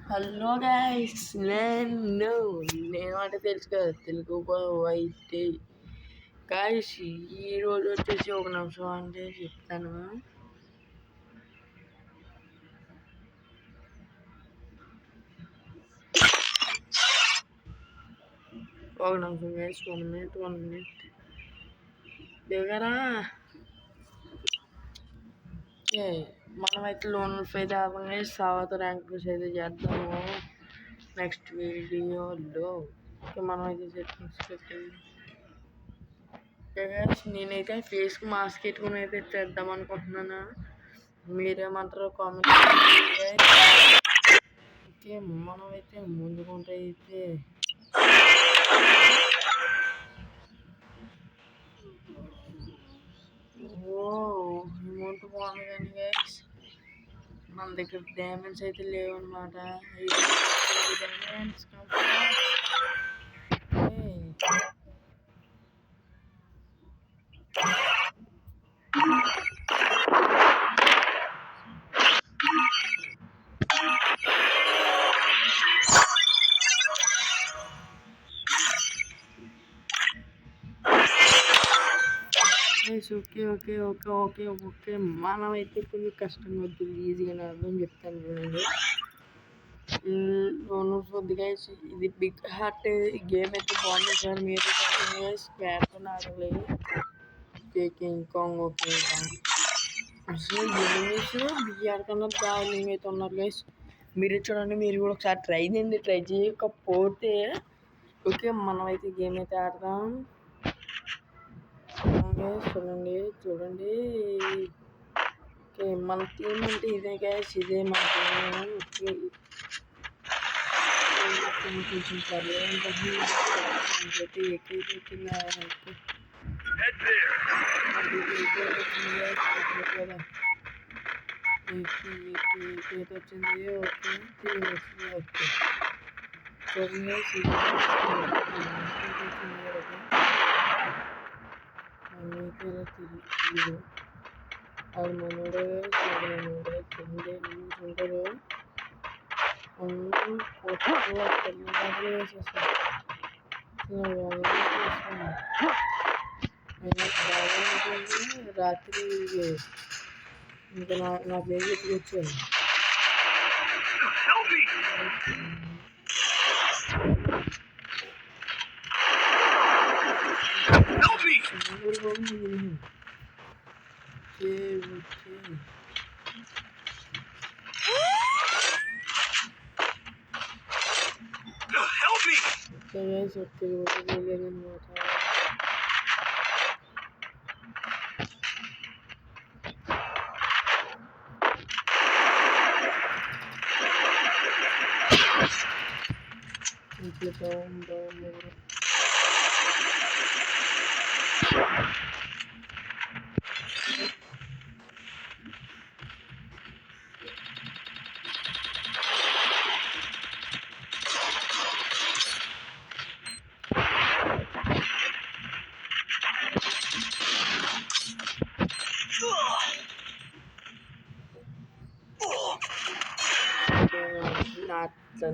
Hello guys, నేను అంటే తెలుసు కదా, తెలుగు అయితే గైస్ ఈరోజు వచ్చేసి ఒక నిమిషం అంటే చెప్తాను. ఒక నిమిషం గైస్, 1 minute దగ్గరా. మనమైతే లోన్ అయితే ఆపంగా తర్వాత ర్యాంక్ పుష్ అయితే చేద్దాము నెక్స్ట్ వీడియోలో. మనమైతే నేనైతే ఫేస్కి మాస్క్ పెట్టుకుని అయితే చేద్దాం అనుకుంటున్నాను. మీరేమంటారో కామెంట్ చేయండి. ఓకే, మనమైతే ముందుకుంటే అయితే అమౌంట్ బాగుంది కానీ గైస్ మన దగ్గర డ్యామేజ్ అయితే లేవు అనమాట. Damage okay okay okay okay okay మనమైతే కొంచెం కష్టంగా వద్దు, ఈజీగా అర్థం చెప్తాను చూడండి. కొద్దిగా ఇది బిగ్ హార్ట్ గేమ్ అయితే బాగుంది సార్. మీరు స్క్వాడ్తో ఆడలేదు. ఓకే కింగ్ కాంగ్, ఓకే అసలు ఎనిమిస్ బిఆర్ కన్నా దారుణంగా అయితే ఉన్నారు గైస్. మీరు చూడండి, మీరు కూడా ఒకసారి ట్రై చేయండి. ట్రై చేయకపోతే ఓకే మనమైతే గేమ్ అయితే ఆడదాం. చూడండి చూడండి, ఓకే మన టీం అంటే ఇదే గ్యాస్, ఇదే మన టీం. కొంచెం పర్లేదు ఎక్కువ వచ్చింది. ఓకే ఓకే చూడండి, తిరిగి అది మనోడే తిండే ఉంటారు. రాత్రి ఇంకా నాకు ఏం చెప్పి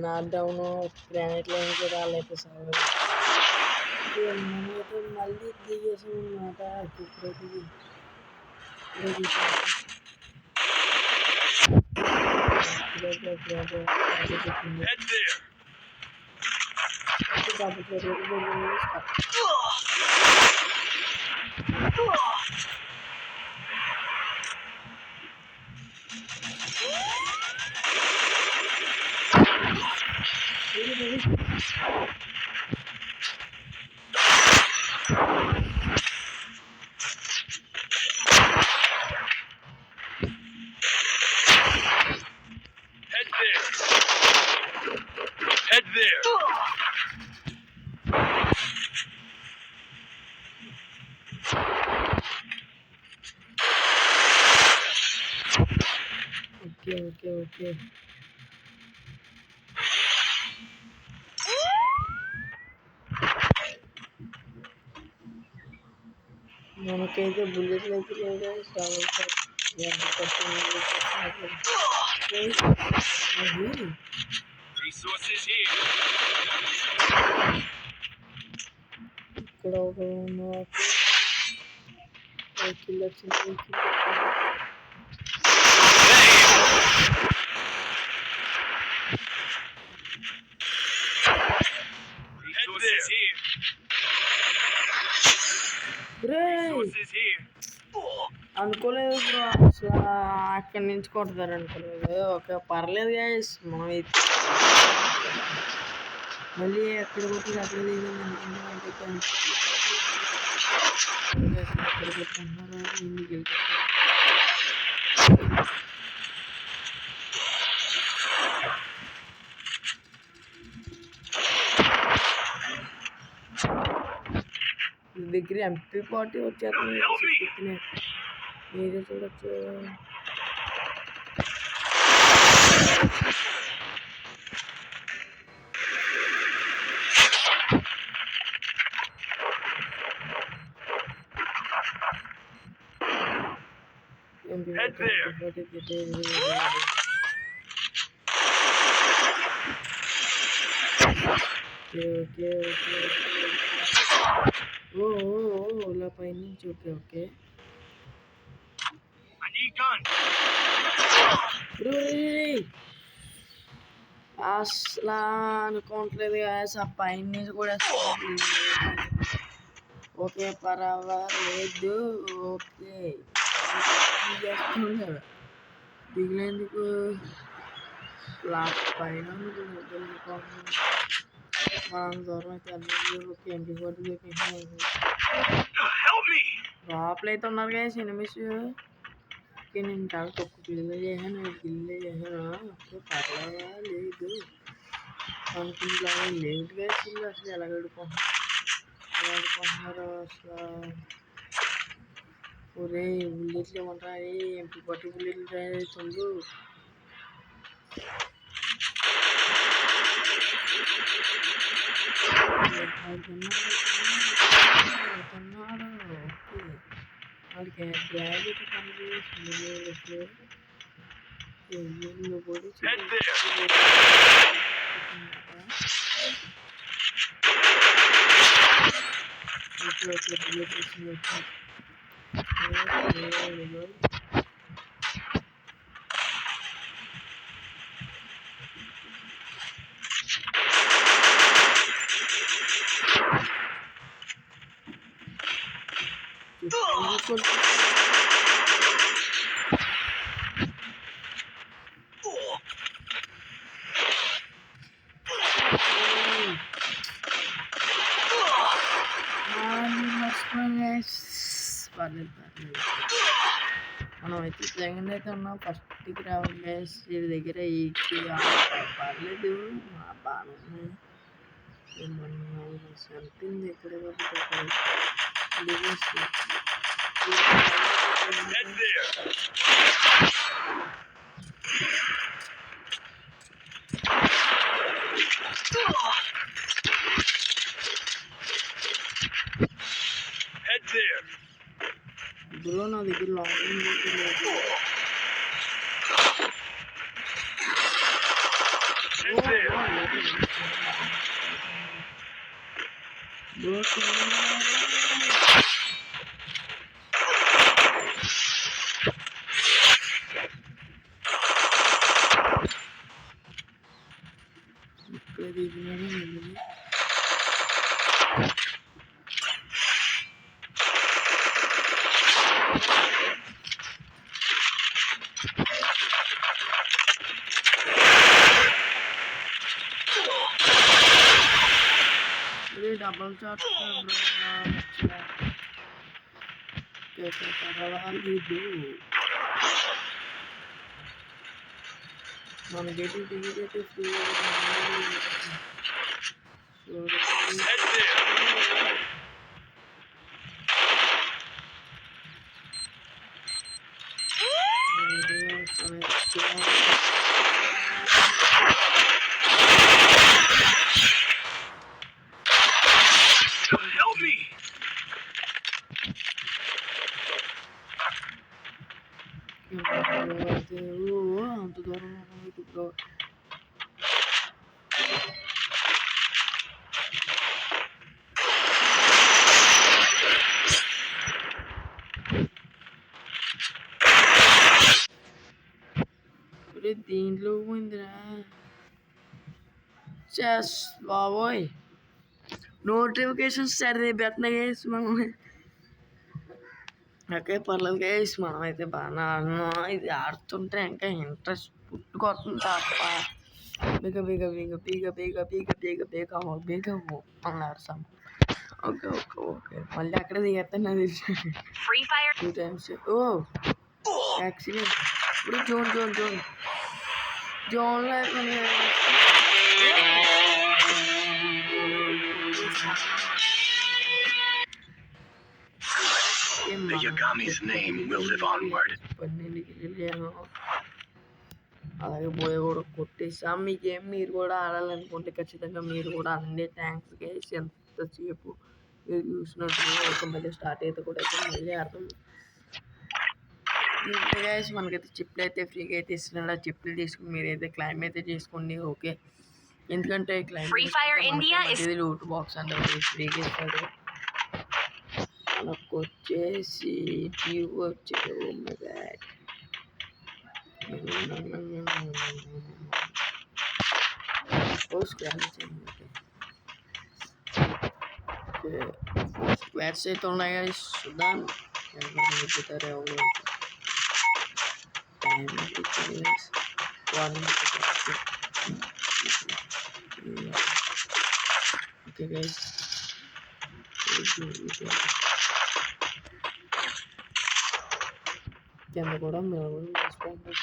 నాట్ డౌన్ గ్రానైట్ లైన్ కూడా వాళ్ళైతే సాగు మనమైతే మళ్ళీ దిగేసాం అనమాట. ఇప్పుడైతే Head there. Okay. మనకైతే బుల్లెట్లు అయితే లేదా Resources here. ఇక్కడ ఒక వెహికల్ వచ్చింది. Resources here. Resources here. అనుకోలేదు బ్రో, అసలు అక్కడి నుంచి కొడతారు అనుకోలేదు. ఓకే పర్లేదు గైస్, మనం మళ్ళీ ఎక్కడ కొట్టి అక్కడ ఎక్కడ కొట్టుకుంటున్నారా ఇంటికి వెళ్తారు. దగ్గర ఎంపీ పార్టీ వచ్చేస్తుంది, మీరే చూడొచ్చు. ఇలా పైనుంచి. ఓకే ఓకే అసలు అనుకోవట్లేదు ఆ పైన నుంచి కూడా. ఓకే పర్వాలేదు. ఓకే దిగులేందుకు లాస్ట్ పైన మనం దూరం అయితే ఓకే ఎంపీ ఫోర్టీ లోపలైతే ఉన్నారు కదా సినిమిస్. ఓకే నేను చాలా తక్కువ కిల్లు చేశాను, ఓకే పర్వాలేదు అనుకుంటా. లేట్గా అసలు ఎలా గడుపుకుంటున్నారు అసలు. ఒరే బుల్లెట్లు ఏమంటారు, ఎంపీ పట్టి బుల్లెట్లు తయారవుతుంది. వాడికి బ్యాగ్ అయితే కనిపిస్తుంది. పొడి బుల్లెట్ వచ్చింది. పర్లేదు మనం అయితే సెకండ్ అయితే ఉన్నాం. ఫస్ట్కి రావాలి గైస్. వీడి దగ్గర పర్లేదు బాగానే సంథింగ్ ఎక్కడ బ్రో నా దగ్గర లాంగ్ లేదు. బ్రో ఇక్కడ దిగినాడు. డబల్ షాట్ పర్వాలేదు. మన గేటి దిగితే అంత దూరం బ్రో. చెస్ బాబోయ్ నోటిఫికేషన్ స్టార్ట్ అయిపోతున్నాయి గైస్ మనం నాకే పర్లేదు గైస్ మనం అయితే బాగా ఆడుతున్నాం ఇది ఆడుతుంటే ఇంకా ఇంట్రెస్ట్ పుట్టుకొస్తుంది తప్ప బీగ బీగ బీగ బీగ బీగ బీగ బీగ బీగ బీగ అన్నారు సమ్ ఓకే ఓకే ఓకే మళ్ళీ అక్కడ దిగేస్తాను అది 2 times ఓ యాక్సిడెంట్ ఇప్పుడు జోన్ జోన్ జోన్ జోన్ లేకుండా The Yagami's name will live onward. అలాగే పోయి కూడా కొట్టేసాం మీ గేమ్ మీరు కూడా ఆడాలనుకుంటే ఖచ్చితంగా మీరు కూడా ఆడండి థ్యాంక్స్ గైస్ ఎంతసేపు మీరు చూసినట్టు ఒక మళ్ళీ స్టార్ట్ అయితే కూడా అయితే మళ్ళీ అర్థం దీంట్లో గైస్ మనకైతే చిప్లు అయితే ఫ్రీగా అయితే ఇస్తున్నాడు ఆ చిప్లు తీసుకుని మీరైతే క్లైమ్ అయితే చేసుకోండి ఓకే ఎందుకంటే క్లైమ్ లూట్ బాక్స్ అంటే ఫ్రీగా ఇస్తాడు మనకు వచ్చేసి డ్యూ వచ్చేది స్క్వాడ్స్ అయితే ఉన్నాయి గైస్ చూద్దాం ఎవరు నిలుపుతారు ఎవరు ఓకే గైస్ కింద కూడా మేము రెస్పాన్స్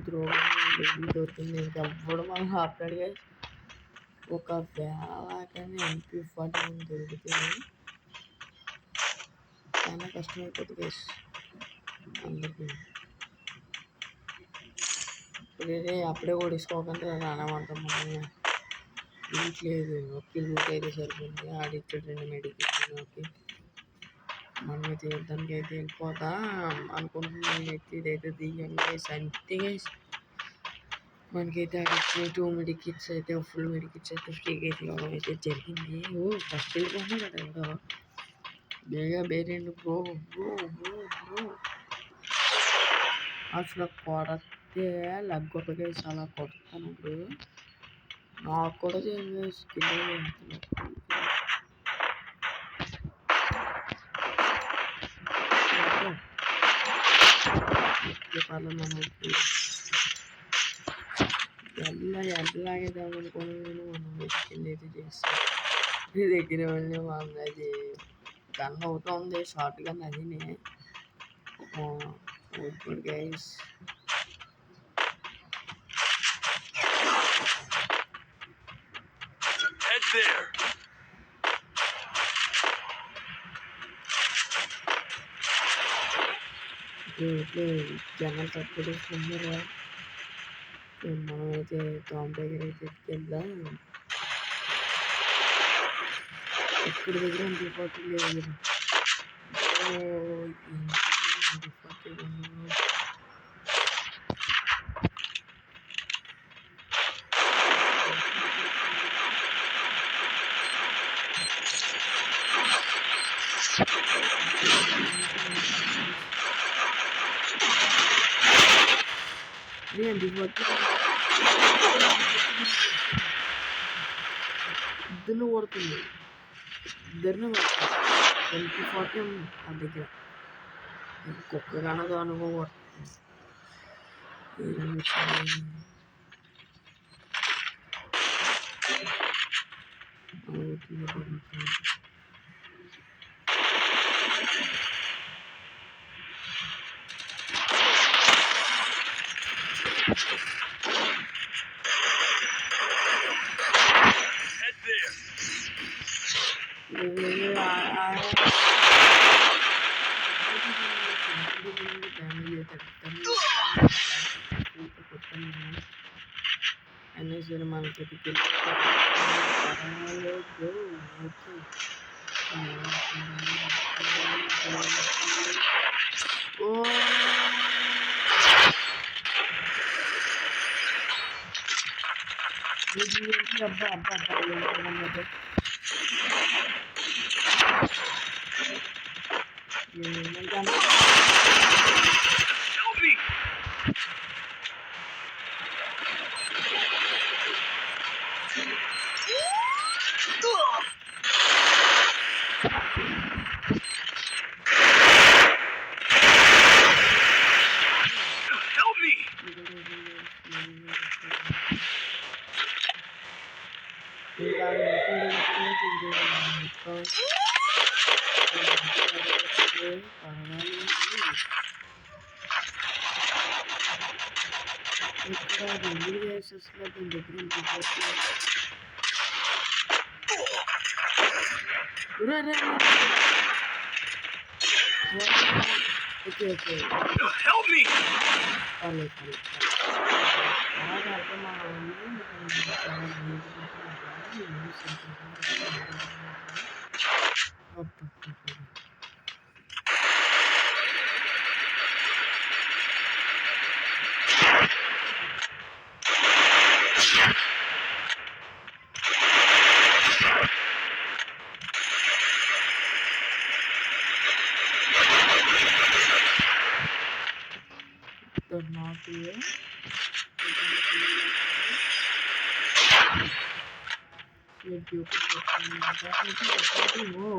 త్రో దొరికింది ఇంకా అవ్వడం మనం ఆపాడు గైస్ ఒకవేళ కానీ MP40 దొరుకుతుంది చాలా కష్టమైపోతుంది గైస్ అందరికీ ఇదే అప్పుడే ఓడిసుకోకుండా రానమంటాం మనం లేదు ఒక్క లూట్ అయితే సరిపోయింది ఆడిచ్చాడు 2 మెడికేషన్ ఓకే మనమైతే యుద్ధానికి అయితే వెళ్ళిపోతా అనుకుంటున్నాను అయితే ఇదైతే దిగండి గైస్ అంతే గైస్ మనకైతే ఆడిచ్చిన 2 మెడికిట్స్ అయితే ఫుల్ మెడికిట్స్ అయితే ఫ్రీగా అయితే ఇవ్వడం అయితే జరిగింది ఓ ఫస్ట్ వెళ్ళిపోతుంది కదా ఎవడో బేగా బేరేండు బ్రో బ్రో బ్రో బ్రో అసలు కొడితే లగ్గొట్టగా చాలా కొడతాను ఇప్పుడు నాకు కూడా స్కిల్ మనకి ఎట్లాగేద్దాం అనుకున్నాను మనం స్కిల్ అయితే చేస్తాం మీ దగ్గర వెళ్ళి మనం అది గన్ అవుతుంది షార్ట్ గన్ అదినే గుడ్ గైస్ Head there. జనాలు తట్టుకుంటున్నారా మనమైతే టామ్ దగ్గర అయితే వెళ్దాం ఇక్కడ దగ్గర MP40 లేదు ఇద్దరిని కొడుతుంది ఇద్దరిని కొడుతుంది MP40 ఆ దగ్గర కుక్క కనదో అనుకోబడుతుంది Head there. అనేసి మనకి ఇది అబ్బా అబ్బా అబ్బా Help me! Help me! Okay. Help me! Not here. Help me! Oh,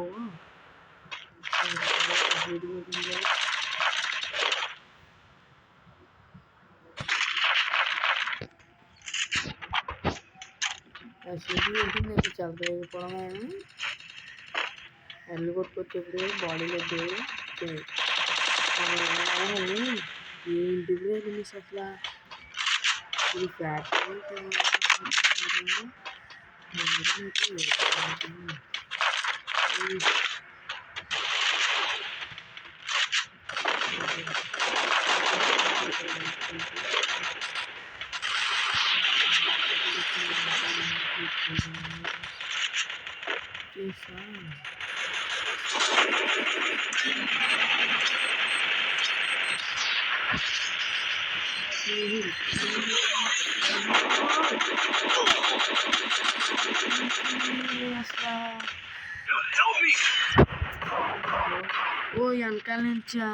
వెనకాల నుంచా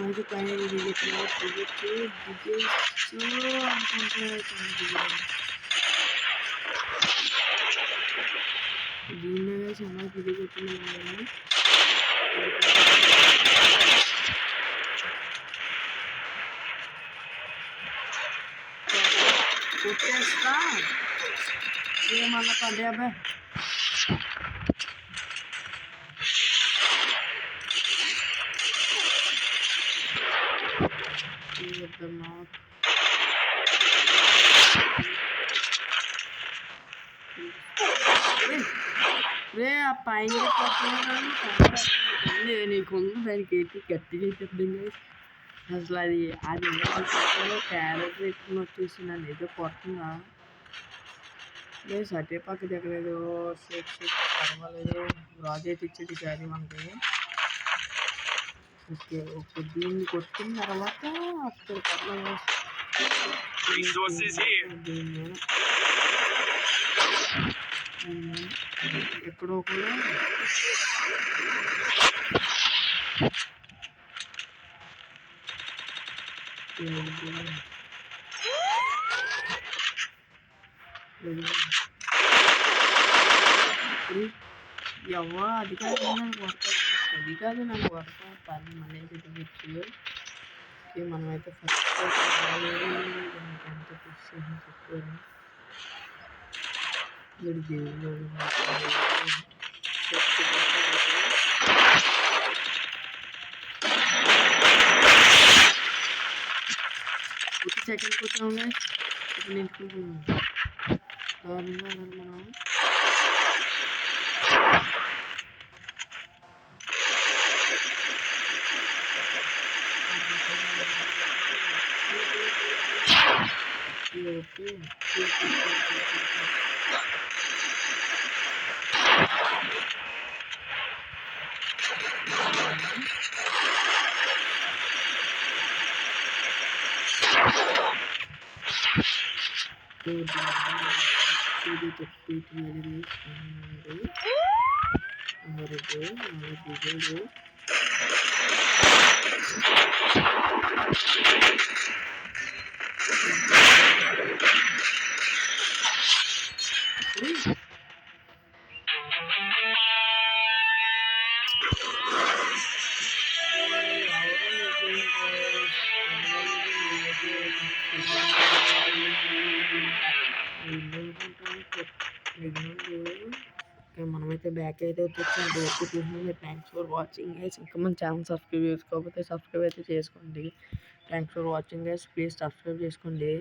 అది పైన దిగచ్చు అనుకుంటే దీనిగా చాలా దిగొచ్చున్నాను కొట్టేస్తా ఏమన్నా పడే అబ్బాయి రే ఆ పైన నీకుంది దానికి ఏంటి గట్టిగా చెప్పింది అసలు అది క్యారెట్ ఎక్కువ వచ్చేసి నన్ను ఏదో కొడుతుందా లేదు సటే పక్క దగ్గర ఏదో షేక్ పర్వాలేదు రాజు అయితే ఇచ్చేది కానీ మనకి ఓకే ఓకే దీన్ని కొట్టిన తర్వాత అక్కడ దీన్ని ఎక్కడో కూడా ఎవరో అది కాదు నన్ను కొడతాను అది కాదు నన్ను కొడతాను పని మళ్ళీ తెచ్చు ఓకే మనమైతే ఫస్ట్ ఎంత పుష్ చెప్పాను మీరు దేవుడు ఒక సెకండ్ కూర్చోండి ఇప్పుడు నించుకుంటున్నాం దారుణంగా మనం ఓకే మనమైతే బ్యాక్ అయితే వచ్చేసాం. డోర్కి చూసింది. Thanks for watching guys. ఇంకా మన ఛానల్ సబ్స్క్రైబ్ చేసుకోకపోతే సబ్స్క్రైబ్ అయితే చేసుకోండి. Thanks for watching guys. Please subscribe చేసుకోండి.